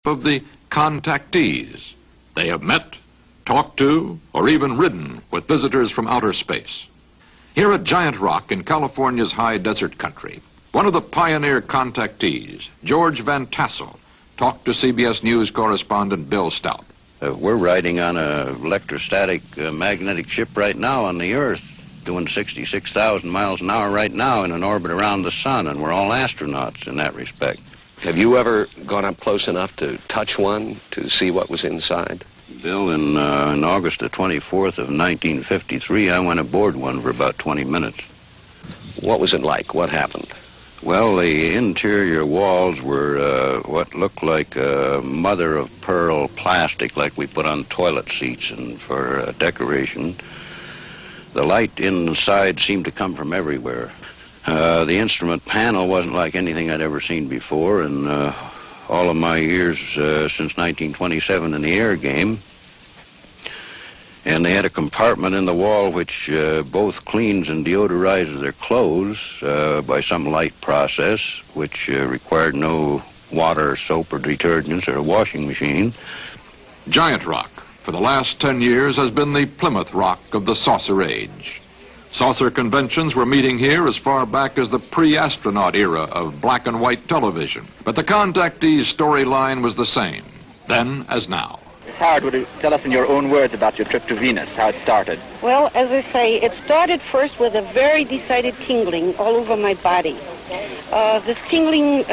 of the contactees. They have met, talked to, or even ridden with visitors from outer space. Here at Giant Rock in California's high desert country, one of the pioneer contactees, George Van Tassel, talked to CBS News correspondent Bill Stout. We're riding on an electrostatic magnetic ship right now on the Earth, doing 66,000 miles an hour right now in an orbit around the sun, and we're all astronauts in that respect. Have you ever gone up close enough to touch one, to see what was inside? Bill, in August the 24th of 1953, I went aboard one for about 20 minutes. What was it like? What happened? Well, the interior walls were what looked like mother-of-pearl plastic, like we put on toilet seats and for decoration. The light inside seemed to come from everywhere. The instrument panel wasn't like anything I'd ever seen before, and all of my years since 1927 in the air game. And they had a compartment in the wall which both cleans and deodorizes their clothes by some light process, which required no water, soap, or detergents, or a washing machine. Giant Rock, for the last 10 years, has been the Plymouth Rock of the saucer age. Saucer conventions were meeting here as far back as the pre-astronaut era of black and white television. But the contactees' storyline was the same, then as now. Howard, would you tell us in your own words about your trip to Venus, how it started? Well, as I say, it started first with a very decided tingling all over my body. This tingling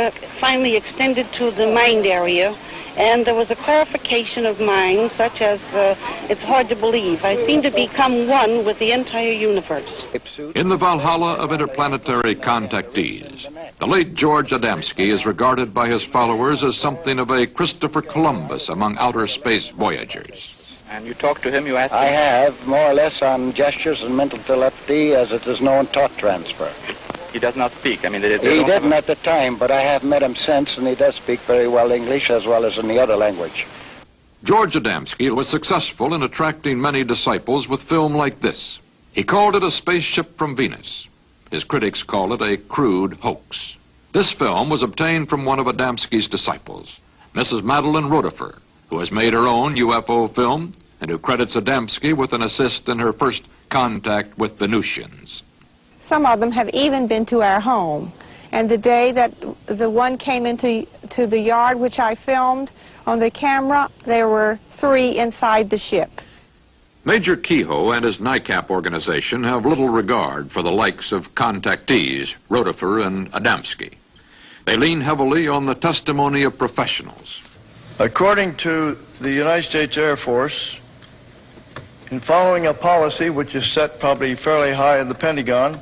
finally extended to the mind area, and there was a clarification of mind such as it's hard to believe. I seem to become one with the entire universe. In the Valhalla of interplanetary contactees, the late George Adamski is regarded by his followers as something of a Christopher Columbus among outer space voyagers. And you talked to him, you asked him? I have, more or less on gestures and mental telepathy, as it is known, thought transfer. He does not speak. I mean, they he didn't at the time, but I have met him since, and he does speak very well English as well as any other language. George Adamski was successful in attracting many disciples with film like this. He called it a spaceship from Venus. His critics call it a crude hoax. This film was obtained from one of Adamski's disciples, Mrs. Madeline Rotifer, who has made her own UFO film and who credits Adamski with an assist in her first contact with Venusians. Some of them have even been to our home. And the day that the one came into the yard, which I filmed on the camera, there were 3 inside the ship. Major Kehoe and his NICAP organization have little regard for the likes of contactees, Rotifer and Adamski. They lean heavily on the testimony of professionals. According to the United States Air Force, in following a policy which is set probably fairly high in the Pentagon,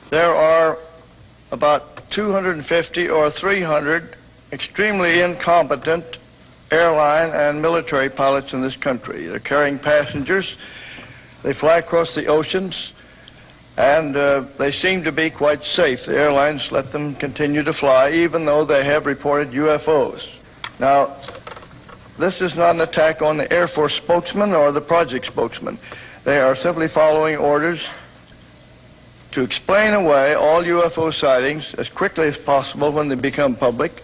there are about 250 or 300 extremely incompetent airline and military pilots in this country. They're carrying passengers. They fly across the oceans, and they seem to be quite safe. The airlines let them continue to fly, even though they have reported UFOs. Now, this is not an attack on the Air Force spokesman or the project spokesman. They are simply following orders to explain away all UFO sightings as quickly as possible when they become public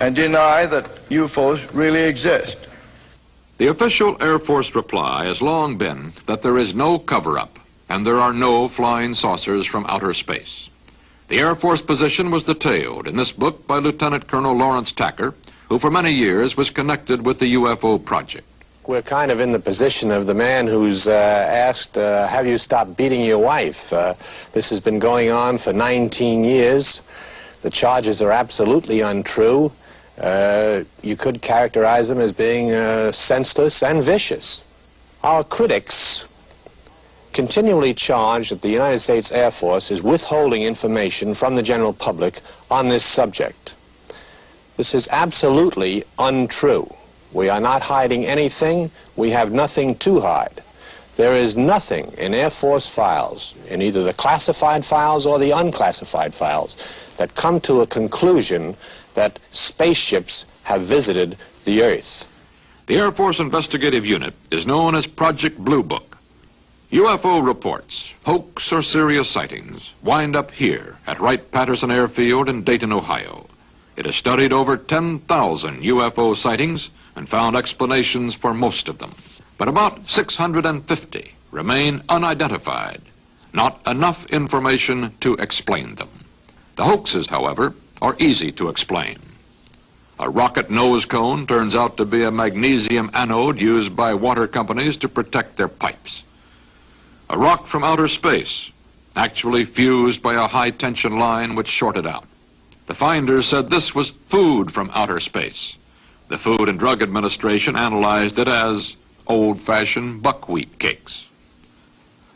and deny that UFOs really exist. The official Air Force reply has long been that there is no cover-up and there are no flying saucers from outer space. The Air Force position was detailed in this book by Lieutenant Colonel Lawrence Tacker, who for many years was connected with the UFO project. We're kind of in the position of the man who's asked, have you stopped beating your wife? This has been going on for 19 years. The charges are absolutely untrue. You could characterize them as being senseless and vicious. Our critics continually charge that the United States Air Force is withholding information from the general public on this subject. This is absolutely untrue. We are not hiding anything. We have nothing to hide. There is nothing in Air Force files, in either the classified files or the unclassified files, that come to a conclusion that spaceships have visited the Earth. The Air Force Investigative Unit is known as Project Blue Book. UFO reports, hoax or serious sightings, wind up here at Wright-Patterson Airfield in Dayton, Ohio. It has studied over 10,000 UFO sightings and found explanations for most of them. But about 650 remain unidentified. Not enough information to explain them. The hoaxes, however, are easy to explain. A rocket nose cone turns out to be a magnesium anode used by water companies to protect their pipes. A rock from outer space, actually fused by a high-tension line which shorted out. The finders said this was food from outer space. The Food and Drug Administration analyzed it as old-fashioned buckwheat cakes.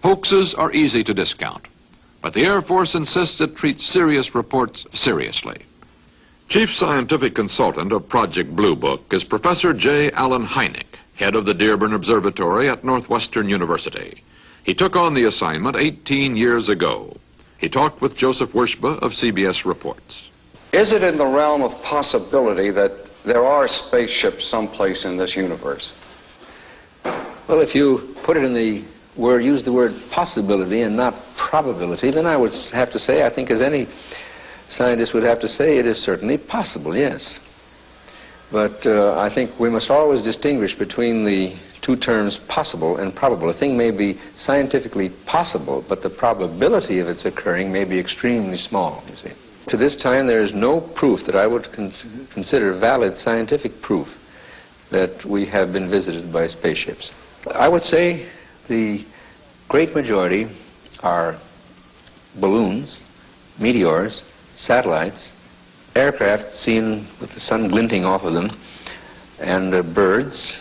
Hoaxes are easy to discount, but the Air Force insists it treats serious reports seriously. Chief Scientific Consultant of Project Blue Book is Professor J. Allen Hynek, head of the Dearborn Observatory at Northwestern University. He took on the assignment 18 years ago. He talked with Joseph Wershba of CBS Reports. Is it in the realm of possibility that there are spaceships someplace in this universe? Well, if you put it in the word, use the word possibility and not probability, then I would have to say, I think as any scientist would have to say, it is certainly possible, yes. But I think we must always distinguish between the two terms possible and probable. A thing may be scientifically possible, but the probability of its occurring may be extremely small, you see. To this time, there is no proof that I would consider valid scientific proof that we have been visited by spaceships. I would say the great majority are balloons, meteors, satellites, aircraft seen with the sun glinting off of them, and birds.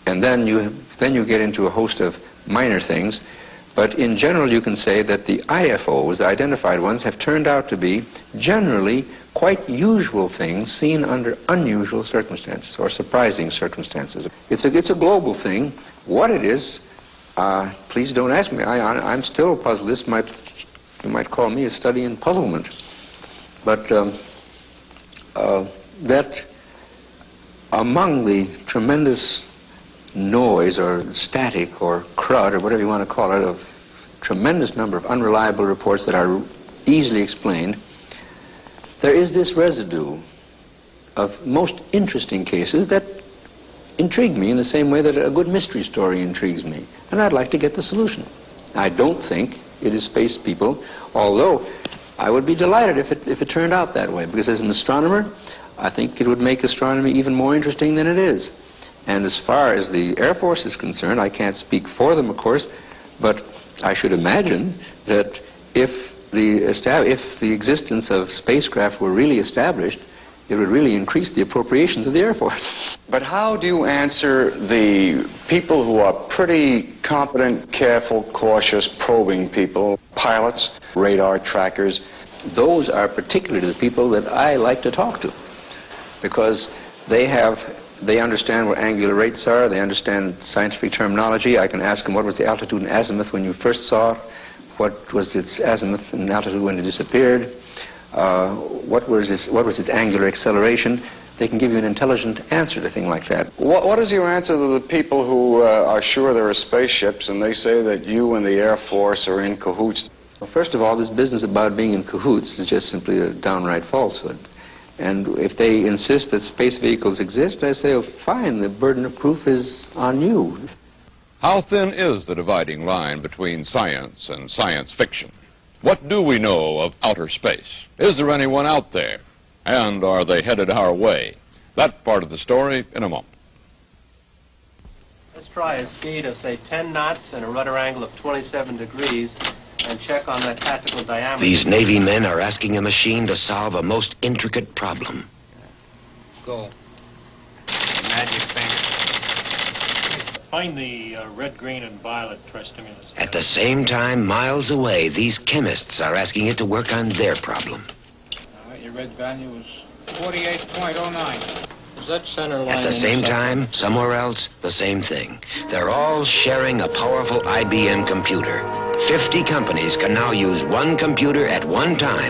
And then you get into a host of minor things. But in general, you can say that the IFOs, the identified ones, have turned out to be generally quite usual things seen under unusual circumstances or surprising circumstances. It's a global thing. What it is, please don't ask me. I'm still puzzled. You might call me a study in puzzlement. But that among the tremendous noise or static or crud or whatever you want to call it of tremendous number of unreliable reports that are easily explained, there is this residue of most interesting cases that intrigue me in the same way that a good mystery story intrigues me, and I'd like to get the solution. I don't think it is space people, although I would be delighted if it turned out that way, because as an astronomer, I think it would make astronomy even more interesting than it is. And as far as the Air Force is concerned, I can't speak for them, of course, but I should imagine that if the existence of spacecraft were really established, it would really increase the appropriations of the Air Force. But how do you answer the people who are pretty competent, careful, cautious, probing people, pilots, radar trackers? Those are particularly the people that I like to talk to, because they understand what angular rates are, they understand scientific terminology. I can ask them, what was the altitude and azimuth when you first saw it? What was its azimuth and altitude when it disappeared? What was its angular acceleration? They can give you an intelligent answer to a thing like that. What is your answer to the people who are sure there are spaceships and they say that you and the Air Force are in cahoots? Well, first of all, this business about being in cahoots is just simply a downright falsehood. And if they insist that space vehicles exist, I say, oh, fine, the burden of proof is on you. How thin is the dividing line between science and science fiction? What do we know of outer space? Is there anyone out there? And are they headed our way? That part of the story in a moment. Let's try a speed of, say, 10 knots and a rudder angle of 27 degrees. And check on that tactical diameter. These Navy men are asking a machine to solve a most intricate problem. Go. Magic finger. Find the red, green, and violet stress stimulus. At the same time, miles away, these chemists are asking it to work on their problem. All right, your red value is 48.09. Is that center line? At the same time, somewhere else, the same thing. They're all sharing a powerful IBM computer. 50 companies can now use one computer at one time.